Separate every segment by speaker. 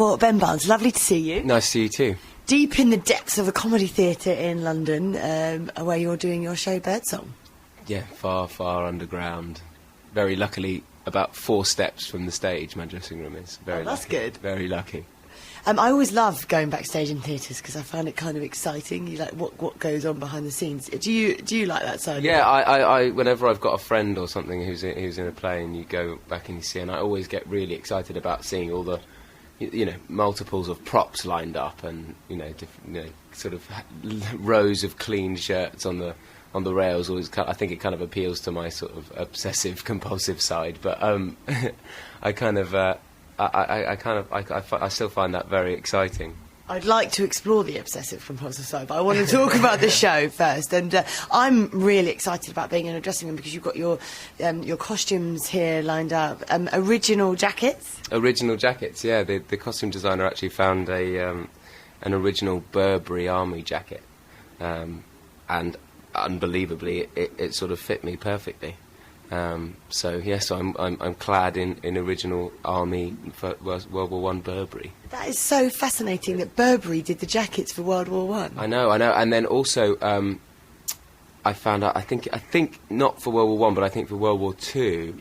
Speaker 1: Well, Ben Barnes, lovely to see you.
Speaker 2: Nice to see you too.
Speaker 1: Deep in the depths of a comedy theatre in London, where you're doing your show Birdsong.
Speaker 2: Yeah, far, far underground. Very luckily, about 4 steps from the stage, my dressing room is. Very
Speaker 1: that's
Speaker 2: lucky.
Speaker 1: good.
Speaker 2: Very lucky.
Speaker 1: I always love going backstage in theatres because I find it kind of exciting. You like what goes on behind the scenes. Do you like that side?
Speaker 2: Yeah, I whenever I've got a friend or something who's in a play and you go back and you see, and I always get really excited about seeing all the, multiples of props lined up and different, sort of rows of clean shirts on the rails. Always, I think it kind of appeals to my sort of obsessive compulsive side, but I kind of. I still find that very exciting.
Speaker 1: I'd like to explore the obsessive-compulsive side, but I want to talk about the show first. And I'm really excited about being in a dressing room because you've got your costumes here lined up. Original jackets? Original
Speaker 2: jackets, yeah. The costume designer actually found an original Burberry army jacket, and unbelievably, it sort of fit me perfectly. So yes, I'm clad in original army for World War I Burberry.
Speaker 1: That is so fascinating that Burberry did the jackets for World War I.
Speaker 2: I know, and then also I found out. I think not for World War I, but I think for World War II,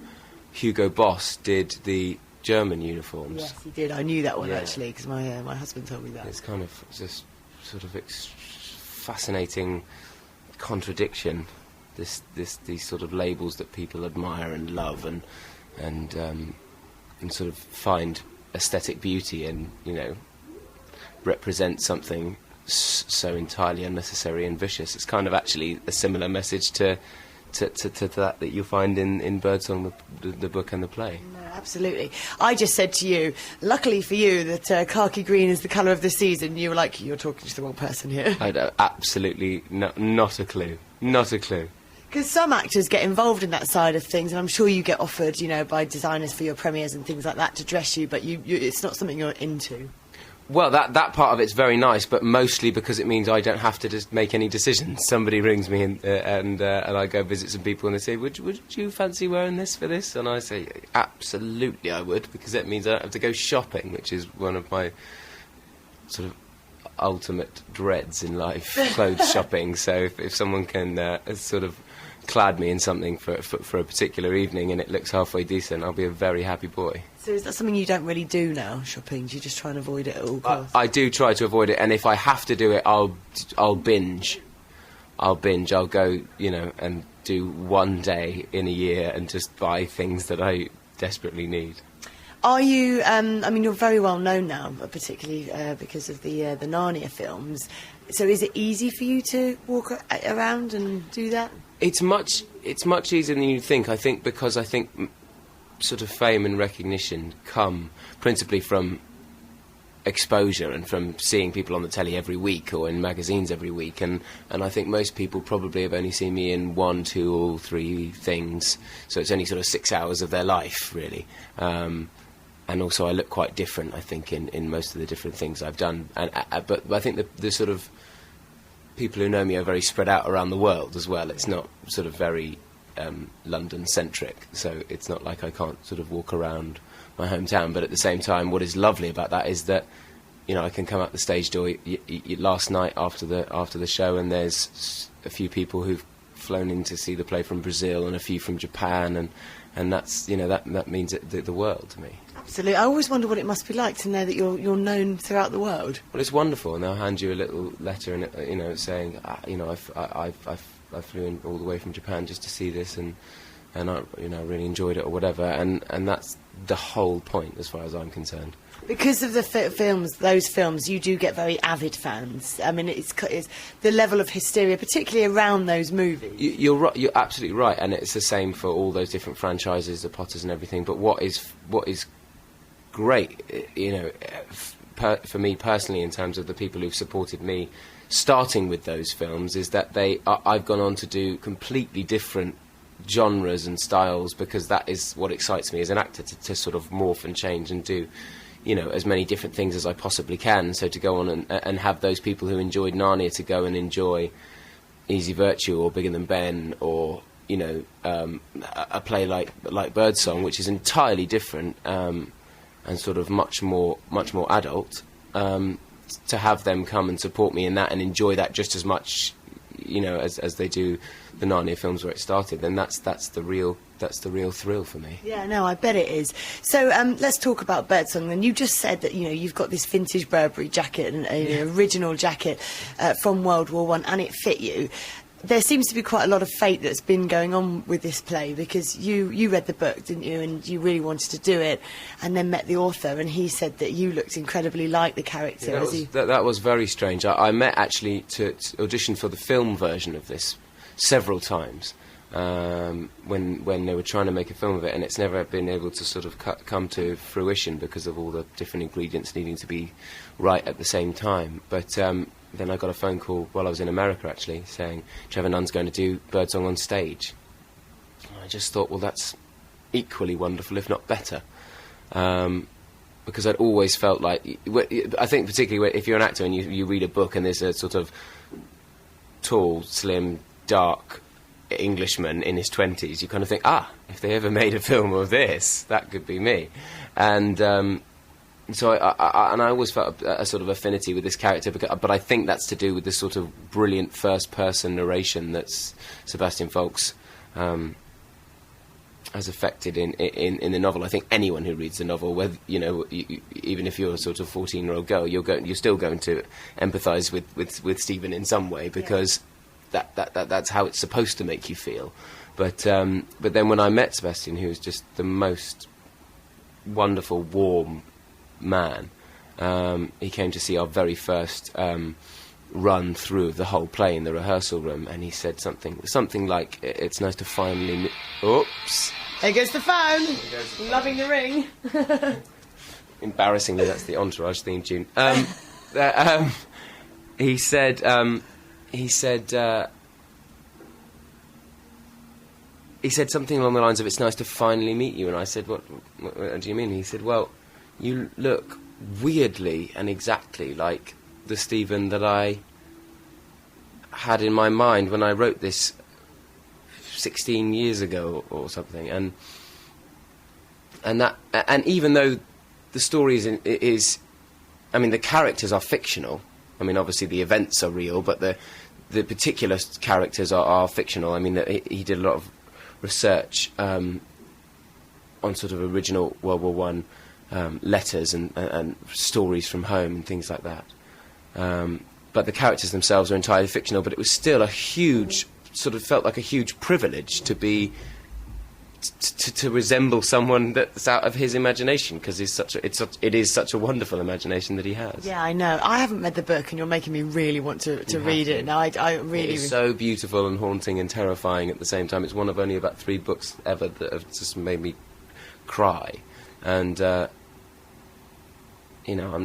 Speaker 2: Hugo Boss did the German uniforms.
Speaker 1: Yes, he did. I knew that one actually because my husband told me that.
Speaker 2: It's kind of just sort of fascinating contradiction. These sort of labels that people admire and love and sort of find aesthetic beauty in, represent something so entirely unnecessary and vicious. It's kind of actually a similar message to that you'll find in Birdsong, the book and the play.
Speaker 1: No, absolutely. I just said to you, luckily for you, that khaki green is the colour of the season. You were like, you're talking to the wrong person here.
Speaker 2: I don't, absolutely not a clue. Not a clue.
Speaker 1: Because some actors get involved in that side of things, and I'm sure you get offered, by designers for your premieres and things like that to dress you, but it's not something you're into.
Speaker 2: Well, that part of it's very nice, but mostly because it means I don't have to just make any decisions. Somebody rings me and I go visit some people and they say, would you fancy wearing this for this? And I say, absolutely I would, because that means I don't have to go shopping, which is one of my sort of ultimate dreads in life, clothes shopping. So if someone can sort of clad me in something for a particular evening and it looks halfway decent, I'll be a very happy boy.
Speaker 1: So is that something you don't really do now, shopping? Do you just try and avoid it at all costs?
Speaker 2: I do try to avoid it, and if I have to do it, I'll binge. I'll go, and do one day in a year and just buy things that I desperately need.
Speaker 1: Are you, you're very well known now, particularly because of the Narnia films. So is it easy for you to walk around and do that?
Speaker 2: It's much easier than you think. I think because sort of fame and recognition come principally from exposure and from seeing people on the telly every week or in magazines every week, and I think most people probably have only seen me in 1, 2 or 3 things, so it's only sort of 6 hours of their life really. And also I look quite different, I think, in most of the different things I've done, but I think the sort of people who know me are very spread out around the world as well. It's not sort of very London-centric, so it's not like I can't sort of walk around my hometown. But at the same time, what is lovely about that is that, I can come out the stage door last night after the show, and there's a few people who've flown in to see the play from Brazil and a few from Japan, and that's that means the world to me.
Speaker 1: Absolutely. I always wonder what it must be like to know that you're known throughout the world.
Speaker 2: Well, it's wonderful, and they'll hand you a little letter, and saying, I flew in all the way from Japan just to see this, and I really enjoyed it or whatever, and that's the whole point as far as I'm concerned.
Speaker 1: Because of the those films, you do get very avid fans. I mean, it's the level of hysteria, particularly around those movies. You're
Speaker 2: right. You're absolutely right, and it's the same for all those different franchises, the Potters and everything. But what is great, for me personally, in terms of the people who've supported me, starting with those films, is that I've gone on to do completely different genres and styles, because that is what excites me as an actor, to sort of morph and change and do as many different things as I possibly can. So to go on and have those people who enjoyed Narnia to go and enjoy Easy Virtue or Bigger Than Ben, or a play like Birdsong, which is entirely different, sort of much more adult, to have them come and support me in that and enjoy that just as much, you know, as they do the Narnia films where it started, then that's the real thrill for me.
Speaker 1: Yeah, no, I bet it is. So let's talk about Birdsong then. You just said that, you know, you've got this vintage Burberry jacket, and an original jacket from World War I, and it fit you. There seems to be quite a lot of fate that's been going on with this play, because you read the book, didn't you, and you really wanted to do it, and then met the author, and he said that you looked incredibly like the character.
Speaker 2: Yeah, that was very strange. I met actually to audition for the film version of this several times, when they were trying to make a film of it, and it's never been able to sort of come to fruition because of all the different ingredients needing to be right at the same time. But then I got a phone call while I was in America, actually, saying Trevor Nunn's going to do Birdsong on stage. And I just thought, well, that's equally wonderful, if not better. Because I'd always felt like, I think particularly if you're an actor and you read a book and there's a sort of tall, slim, dark Englishman in his 20s, you kind of think, if they ever made a film of this, that could be me. And so I always felt a sort of affinity with this character, but I think that's to do with this sort of brilliant first-person narration that Sebastian Faulks has affected in the novel. I think anyone who reads the novel, whether even if you're a sort of 14-year-old girl, you're still going to empathise with Stephen in some way, because that's how it's supposed to make you feel. But then when I met Sebastian, who was just the most wonderful, warm man, he came to see our very first run through the whole play in the rehearsal room, and he said something like, "It's nice to finally." Oops!
Speaker 1: There goes the phone. Loving the ring.
Speaker 2: Embarrassingly, that's the Entourage theme tune. He said something along the lines of, "It's nice to finally meet you," and I said, what do you mean? He said, "Well, you look weirdly and exactly like the Stephen that I had in my mind when I wrote this 16 years ago or something." And even though the story is, I mean, the characters are fictional. I mean, obviously the events are real, but the particular characters are fictional. I mean, he did a lot of research on sort of original World War I letters and stories from home and things like that. But the characters themselves are entirely fictional, but it was still a huge, sort of felt like a huge privilege to be, to resemble someone that's out of his imagination, because it is such a wonderful imagination that he has.
Speaker 1: Yeah, I know. I haven't read the book, and you're making me really want to read it. Now, I really...
Speaker 2: It's so beautiful and haunting and terrifying at the same time. It's one of only about 3 books ever that have just made me cry. And I'm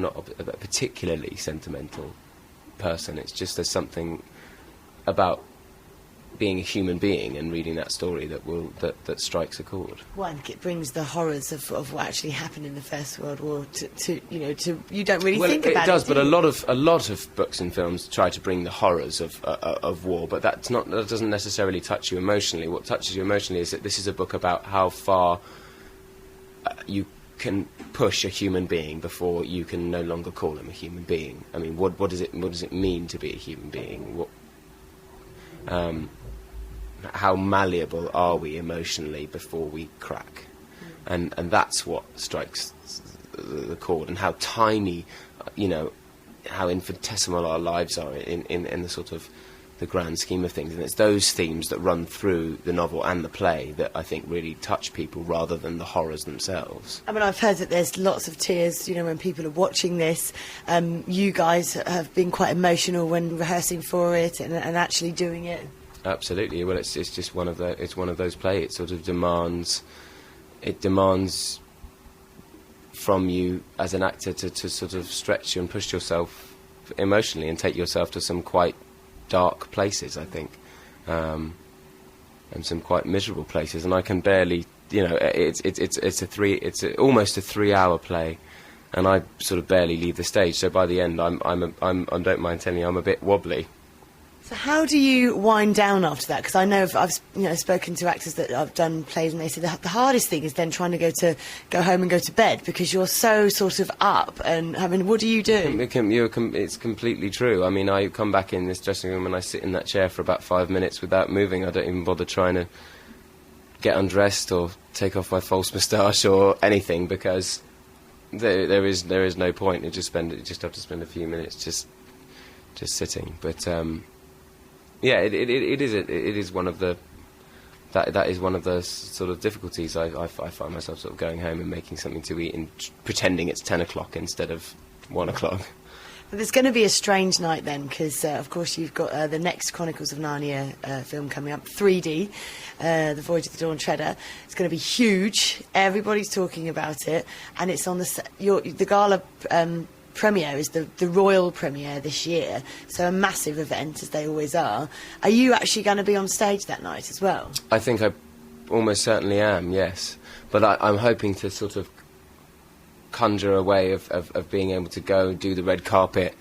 Speaker 2: not a particularly sentimental person. It's just there's something about being a human being and reading that story that strikes a chord.
Speaker 1: Well, I think it brings the horrors of what actually happened in the First World War to you don't really think about it.
Speaker 2: It does, but a lot of books and films try to bring the horrors of war, but that doesn't necessarily touch you emotionally. What touches you emotionally is that this is a book about how far you can push a human being before you can no longer call him a human being. I mean, what does it mean to be a human being? How malleable are we emotionally before we crack? And that's what strikes the chord, and how tiny, how infinitesimal our lives are in the sort of the grand scheme of things. And it's those themes that run through the novel and the play that I think really touch people, rather than the horrors themselves.
Speaker 1: I mean, I've heard that there's lots of tears, when people are watching this. You guys have been quite emotional when rehearsing for it and actually doing it.
Speaker 2: Absolutely. Well, it's just one of those plays. It sort of demands from you as an actor to sort of stretch you and push yourself emotionally and take yourself to some quite dark places, I think, and some quite miserable places. And I can barely, it's almost a 3-hour play, and I sort of barely leave the stage. So by the end, I don't mind telling you, I'm a bit wobbly.
Speaker 1: So how do you wind down after that? Because I know I've spoken to actors that have done plays, and they say the hardest thing is then trying to go home and go to bed because you're so sort of up. And I mean, what do you do?
Speaker 2: It's completely true. I mean, I come back in this dressing room and I sit in that chair for about 5 minutes without moving. I don't even bother trying to get undressed or take off my false moustache or anything, because there is no point. You just have to spend a few minutes just sitting. But yeah, it is one of the that is one of the sort of difficulties. I find myself sort of going home and making something to eat and pretending it's 10 o'clock instead of 1 o'clock.
Speaker 1: But there's going to be a strange night then, because of course you've got the next Chronicles of Narnia film coming up, 3D, The Voyage of the Dawn Treader. It's going to be huge. Everybody's talking about it, and it's on the gala premiere is the royal premiere this year, so a massive event, as they always are. Are you actually going to be on stage that night as well?
Speaker 2: I think I almost certainly am, yes. But I'm hoping to sort of conjure a way of being able to go do the red carpet,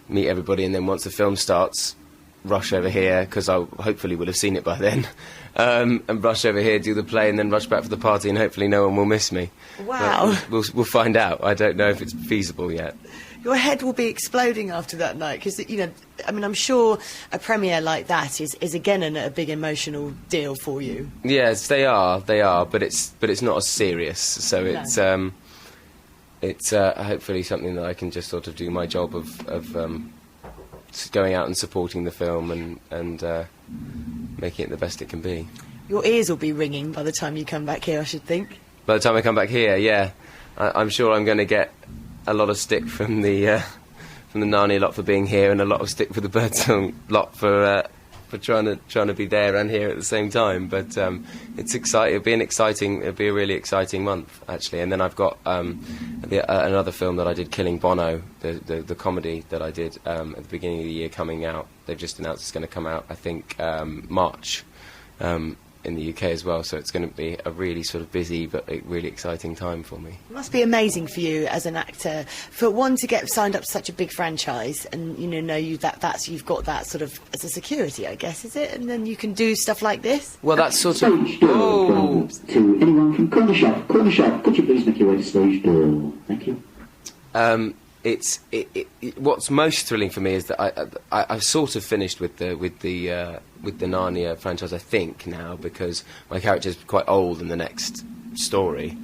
Speaker 2: meet everybody, and then once the film starts, rush over here, because I hopefully will have seen it by then, and rush over here, do the play, and then rush back for the party, and hopefully no one will miss me.
Speaker 1: Wow.
Speaker 2: But we'll find out. I don't know if it's feasible yet.
Speaker 1: Your head will be exploding after that night, because, you know, I mean, I'm sure a premiere like that is again a big emotional deal for you.
Speaker 2: Yes, they are, but it's not as serious, so
Speaker 1: No.
Speaker 2: it's hopefully something that I can just sort of do my job of going out and supporting the film and making it the best it can be. Your
Speaker 1: ears will be ringing by the time you come back here, I should think.
Speaker 2: By the time I come back here, yeah, I'm sure I'm going to get a lot of stick from the Narnia lot for being here, and a lot of stick for the Birdsong lot for trying to be there and here at the same time. But it's exciting. It'll be a really exciting month, actually. And then I've got another film that I did, Killing Bono, the comedy that I did at the beginning of the year, coming out. They've just announced it's going to come out, I think, March. In the UK as well, so it's going to be a really sort of busy but a really exciting time for me.
Speaker 1: It must be amazing for you as an actor, for one, to get signed up to such a big franchise, and you've got that sort of as a security, I guess, is it? And then you can do stuff like this.
Speaker 2: Well, that's sort of.
Speaker 3: Oh. To anyone from Corner Shop, could you please make your way to stage door? Thank you.
Speaker 2: What's most thrilling for me is that I've sort of finished with the Narnia franchise, I think, now, because my character's quite old in the next story.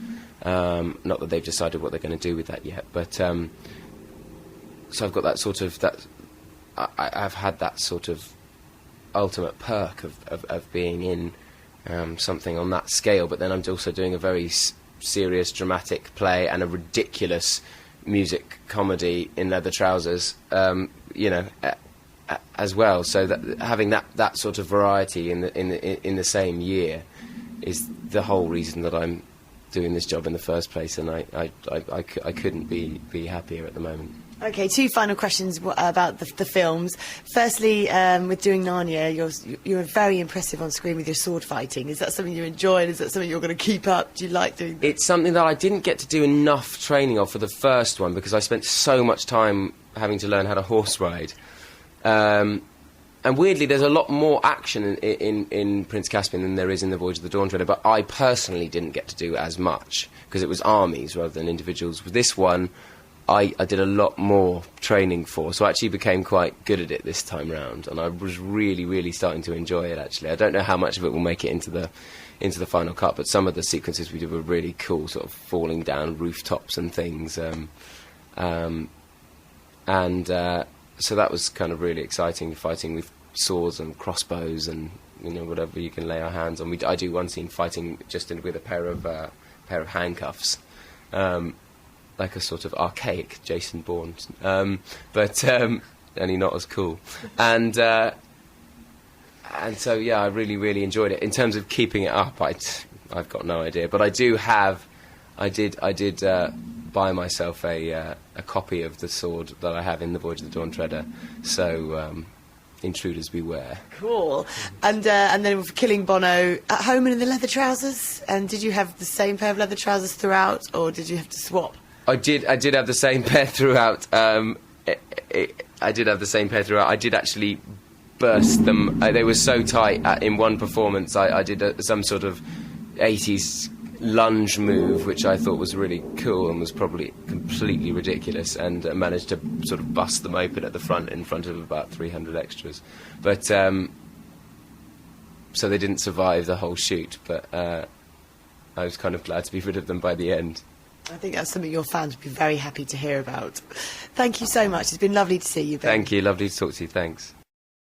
Speaker 2: Not that they've decided what they're going to do with that yet, but so I've got that sort of I've had that sort of ultimate perk of being in something on that scale. But then I'm also doing a very serious, dramatic play and a ridiculous music comedy in leather trousers, as well. So that having that sort of variety in the same year is the whole reason that I'm doing this job in the first place, and I couldn't be happier at the moment.
Speaker 1: Okay, two final questions about the films. Firstly, with doing Narnia, you're very impressive on screen with your sword fighting. Is that something you enjoy, and is that something you're going to keep up? Do you like doing that?
Speaker 2: It's something that I didn't get to do enough training of for the first one, because I spent so much time having to learn how to horse ride. And weirdly, there's a lot more action in Prince Caspian than there is in The Voyage of the Dawn Treader, but I personally didn't get to do as much, because it was armies rather than individuals. With this one, I did a lot more training for, so I actually became quite good at it this time round, and I was really, really starting to enjoy it, actually. I don't know how much of it will make it into the final cut, but some of the sequences we did were really cool, sort of falling down rooftops and things, so that was kind of really exciting, fighting with swords and crossbows and whatever you can lay our hands on. I do one scene fighting just with a pair of handcuffs. Like a sort of archaic Jason Bourne, but only not as cool. And so yeah, I really, really enjoyed it. In terms of keeping it up, I've got no idea, but I did buy myself a copy of the sword that I have in The Voyage of the Dawn Treader. So intruders beware.
Speaker 1: Cool. And then with Killing Bono, at home and in the leather trousers. And did you have the same pair of leather trousers throughout, or did you have to swap?
Speaker 2: I did have the same pair throughout. I did have the same pair throughout. I did actually burst them. They were so tight. In one performance, I did some sort of 80s lunge move, which I thought was really cool and was probably completely ridiculous, and managed to sort of bust them open at the front in front of about 300 extras. But so they didn't survive the whole shoot, but I was kind of glad to be rid of them by the end.
Speaker 1: I think that's something your fans would be very happy to hear about. Thank you so much. It's been lovely to see you, Ben.
Speaker 2: Thank you. Lovely to talk to you. Thanks.